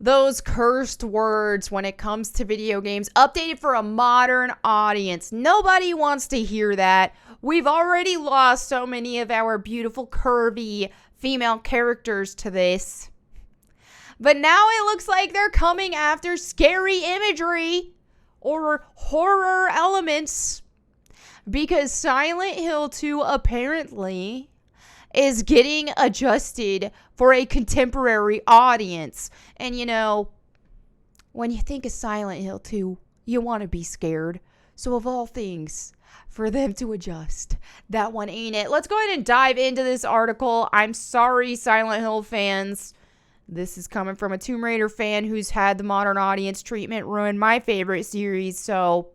those cursed words when it comes to video games, updated for a modern audience. Nobody wants to hear that. We've already lost so many of our beautiful, curvy female characters to this. But now it looks like they're coming after scary imagery or horror elements, because Silent Hill 2 apparently is getting adjusted for a contemporary audience. And you know, when you think of Silent Hill 2, you want to be scared. So of all things, for them to adjust, that one ain't it. Let's go ahead and dive into this article. I'm sorry, Silent Hill fans. This is coming from a Tomb Raider fan who's had the modern audience treatment ruin my favorite series. So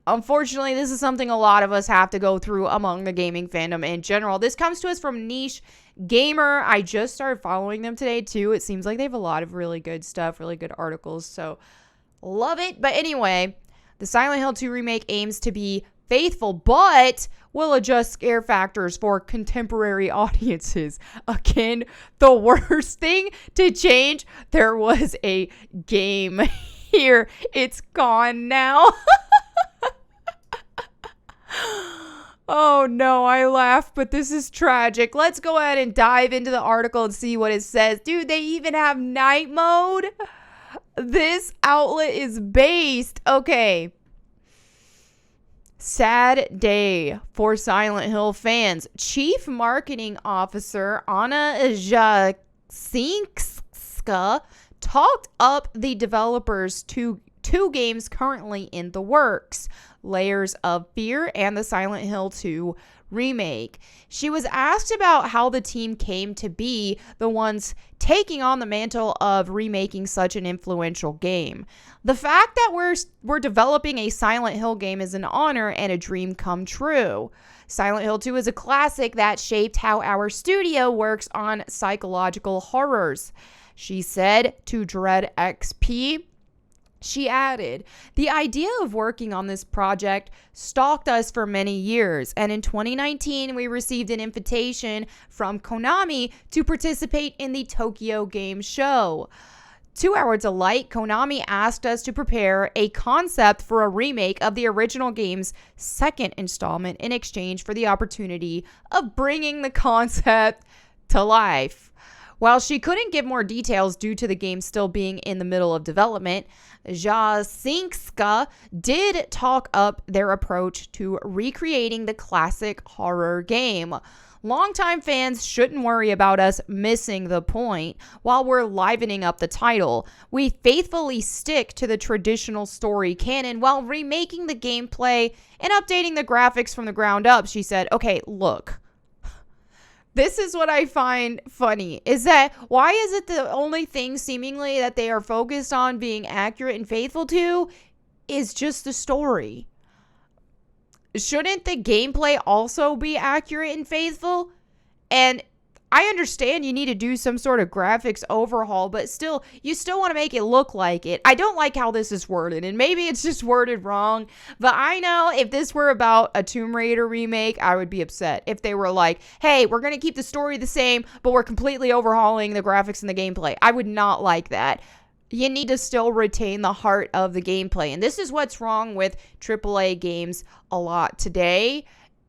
unfortunately, this is something a lot of us have to go through among the gaming fandom in general. This comes to us from Niche Gamer. I just started following them today too. It seems like they have a lot of really good stuff, really good articles. So love it. But anyway, the Silent Hill 2 remake aims to be faithful, but will adjust scare factors for contemporary audiences. Again, the worst thing to change. There was a game here. It's gone now. Oh no, I laugh, but this is tragic. Let's go ahead and dive into the article and see what it says. Dude, they even have night mode. This outlet is based. Okay. Sad day for Silent Hill fans. Chief Marketing Officer Anna Jasinska talked up the developers to two games currently in the works, Layers of Fear and the Silent Hill 2 remake. She was asked about how the team came to be the ones taking on the mantle of remaking such an influential game. The fact that we're developing a Silent Hill game is an honor and a dream come true. Silent Hill 2 is a classic that shaped how our studio works on psychological horrors, she said to Dread XP. She added, the idea of working on this project stalked us for many years, and in 2019 we received an invitation from Konami to participate in the Tokyo Game Show. To our delight, Konami asked us to prepare a concept for a remake of the original game's second installment in exchange for the opportunity of bringing the concept to life. While she couldn't give more details due to the game still being in the middle of development, Jasinska did talk up their approach to recreating the classic horror game. Longtime fans shouldn't worry about us missing the point while we're livening up the title. We faithfully stick to the traditional story canon while remaking the gameplay and updating the graphics from the ground up, she said. Okay, look. This is what I find funny, is that why is it the only thing seemingly that they are focused on being accurate and faithful to is just the story? Shouldn't the gameplay also be accurate and faithful? And I understand you need to do some sort of graphics overhaul, but still, you still want to make it look like it. I don't like how this is worded, and maybe it's just worded wrong, but I know if this were about a Tomb Raider remake, I would be upset. If they were like, hey, we're going to keep the story the same, but we're completely overhauling the graphics and the gameplay. I would not like that. You need to still retain the heart of the gameplay, and this is what's wrong with AAA games a lot today,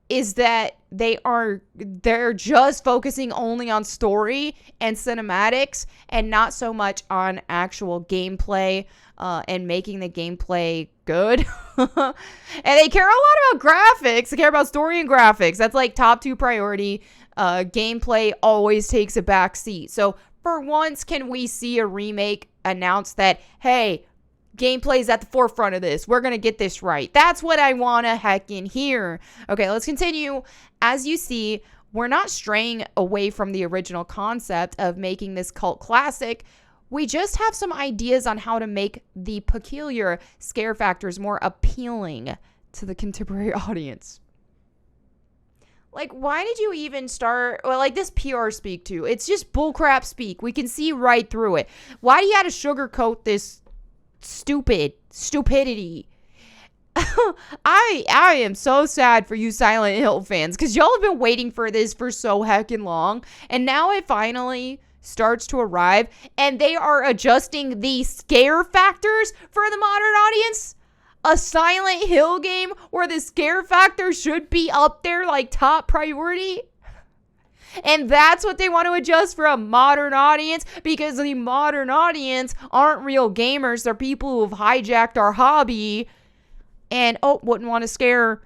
is that they're just focusing only on story and cinematics and not so much on actual gameplay and making the gameplay good. And they care a lot about graphics. They care about story and graphics. That's like top 2 priority. Gameplay always takes a back seat. So for once, can we see a remake announce that, hey, gameplay is at the forefront of this. We're going to get this right. That's what I want to heckin' hear. Okay, let's continue. As you see, we're not straying away from the original concept of making this cult classic. We just have some ideas on how to make the peculiar scare factors more appealing to the contemporary audience. Like, why did you even start, well, like this PR speak too? It's just bullcrap speak. We can see right through it. Why do you have to sugarcoat this stupidity? I am so sad for you Silent Hill fans, because y'all have been waiting for this for so heckin' long, and now it finally starts to arrive and they are adjusting the scare factors for the modern audience. A Silent Hill game where the scare factor should be up there like top priority. And that's what they want to adjust for a modern audience, because the modern audience aren't real gamers. They're people who have hijacked our hobby and wouldn't want to scare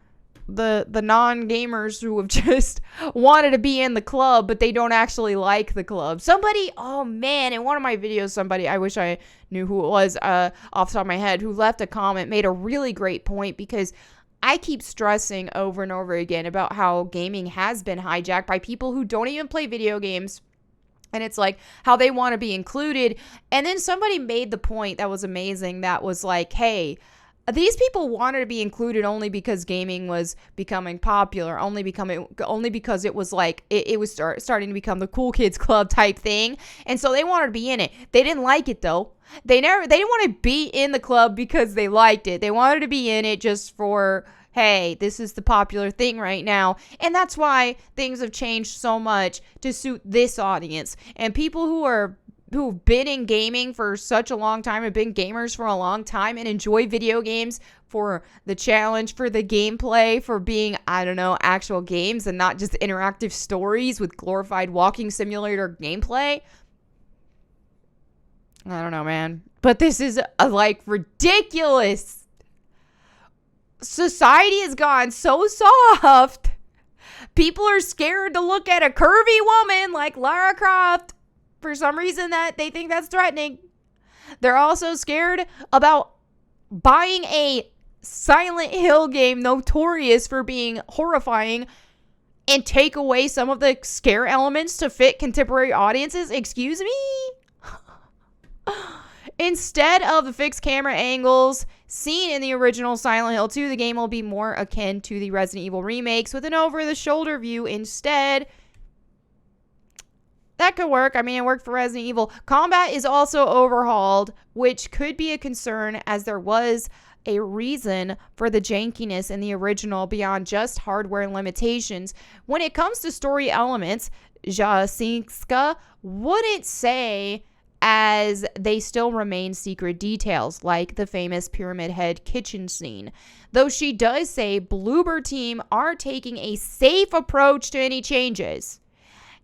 the non-gamers who have just wanted to be in the club, but they don't actually like the club. Somebody, oh man, in one of my videos, somebody, I wish I knew who it was off the top of my head, who left a comment, made a really great point, because I keep stressing over and over again about how gaming has been hijacked by people who don't even play video games. And it's like how they want to be included. And then somebody made the point that was amazing. That was like, hey, these people wanted to be included only because gaming was becoming popular, only because it was like it was starting to become the cool kids club type thing, and so they wanted to be in it. They didn't like it though. They didn't want to be in the club because they liked it. They wanted to be in it just for, hey, this is the popular thing right now. And that's why things have changed so much to suit this audience. And people who've been in gaming for such a long time, have been gamers for a long time, and enjoy video games for the challenge, for the gameplay, for being, I don't know, actual games and not just interactive stories with glorified walking simulator gameplay. I don't know, man. But this is like ridiculous. Society has gone so soft. People are scared to look at a curvy woman like Lara Croft. For some reason that they think that's threatening. They're also scared about buying a Silent Hill game notorious for being horrifying and take away some of the scare elements to fit contemporary audiences. Excuse me? Instead of the fixed camera angles seen in the original Silent Hill 2, the game will be more akin to the Resident Evil remakes with an over-the-shoulder view instead. That could work. I mean, it worked for Resident Evil. Combat is also overhauled, which could be a concern, as there was a reason for the jankiness in the original beyond just hardware limitations. When it comes to story elements, Jasinska wouldn't say, as they still remain secret details, like the famous Pyramid Head kitchen scene. Though she does say Bloober Team are taking a safe approach to any changes,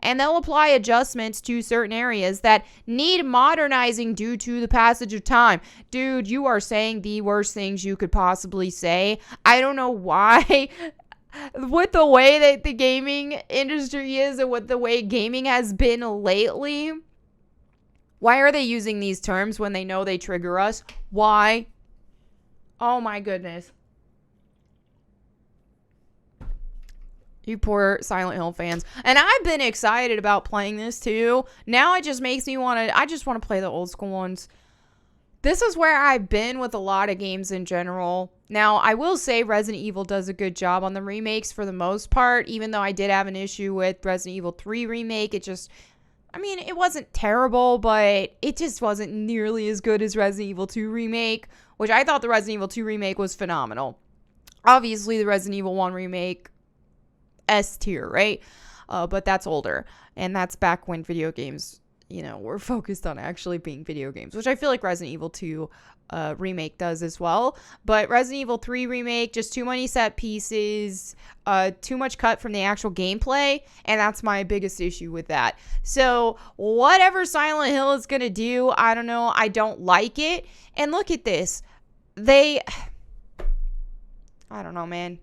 and they'll apply adjustments to certain areas that need modernizing due to the passage of time. Dude, you are saying the worst things you could possibly say. I don't know why. With the way that the gaming industry is and with the way gaming has been lately, why are they using these terms when they know they trigger us? Why? Oh my goodness. You poor Silent Hill fans. And I've been excited about playing this too. Now it just makes me I just want to play the old school ones. This is where I've been with a lot of games in general. Now, I will say Resident Evil does a good job on the remakes for the most part, even though I did have an issue with Resident Evil 3 remake. It wasn't terrible, but it just wasn't nearly as good as Resident Evil 2 remake, which I thought the Resident Evil 2 remake was phenomenal. Obviously, the Resident Evil 1 remake, S tier, right? But that's older, and that's back when video games, were focused on actually being video games, which I feel like Resident Evil 2 remake does as well. But Resident Evil 3 remake, just too many set pieces, too much cut from the actual gameplay, and that's my biggest issue with that. So whatever Silent Hill is gonna do, I don't know, I don't like it. And look at this. I don't know, man.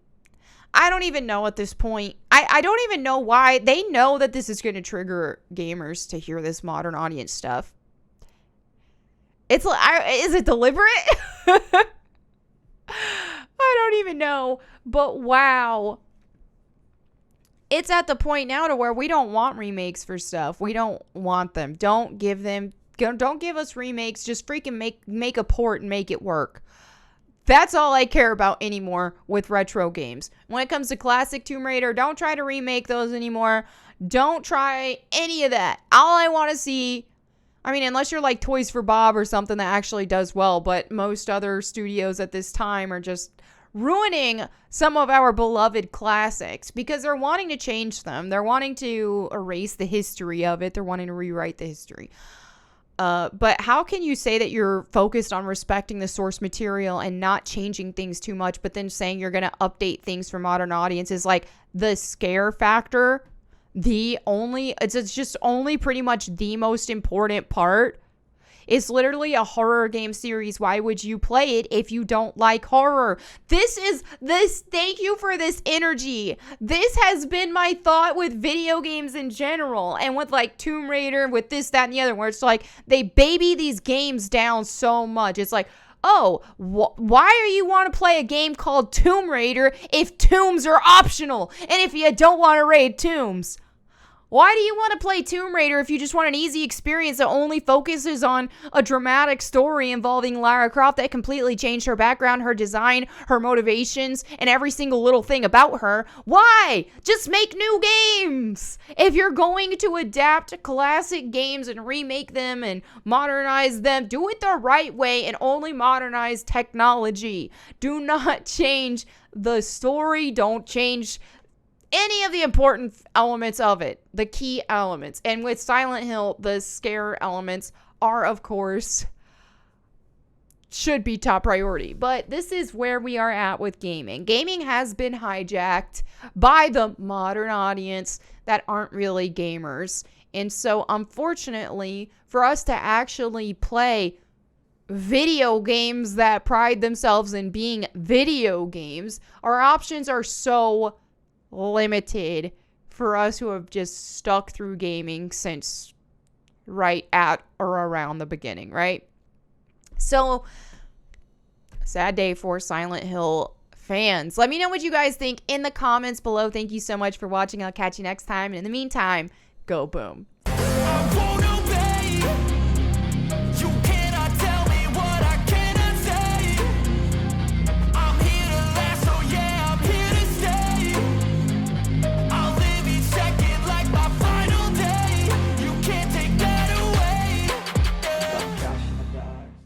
I don't even know at this point. I don't even know why. They know that this is going to trigger gamers to hear this modern audience stuff. It's like, is it deliberate? I don't even know. But wow. It's at the point now to where we don't want remakes for stuff. We don't want them. Don't give us remakes. Just freaking make a port and make it work. That's all I care about anymore with retro games. When it comes to classic Tomb Raider, don't try to remake those anymore. Don't try any of that. All I want to see, unless you're like Toys for Bob or something that actually does well, but most other studios at this time are just ruining some of our beloved classics because they're wanting to change them. They're wanting to erase the history of it. They're wanting to rewrite the history. But how can you say that you're focused on respecting the source material and not changing things too much, but then saying you're going to update things for modern audiences? Like the scare factor, it's just only pretty much the most important part. It's literally a horror game series. Why would you play it if you don't like horror? Thank you for this energy. This has been my thought with video games in general and with like Tomb Raider, with this, that, and the other, where it's like they baby these games down so much. It's like, oh, why do you want to play a game called Tomb Raider if tombs are optional? And if you don't want to raid tombs? Why do you want to play Tomb Raider if you just want an easy experience that only focuses on a dramatic story involving Lara Croft that completely changed her background, her design, her motivations, and every single little thing about her? Why? Just make new games! If you're going to adapt classic games and remake them and modernize them, do it the right way and only modernize technology. Do not change the story. Don't change any of the important elements of it, the key elements. And with Silent Hill, the scare elements are, of course, should be top priority. But this is where we are at with gaming. Gaming has been hijacked by the modern audience that aren't really gamers. And so, unfortunately, for us to actually play video games that pride themselves in being video games, our options are so limited for us who have just stuck through gaming since right at or around the beginning, right? So, sad day for Silent Hill fans. Let me know what you guys think in the comments below. Thank you so much for watching. I'll catch you next time. And in the meantime, go boom.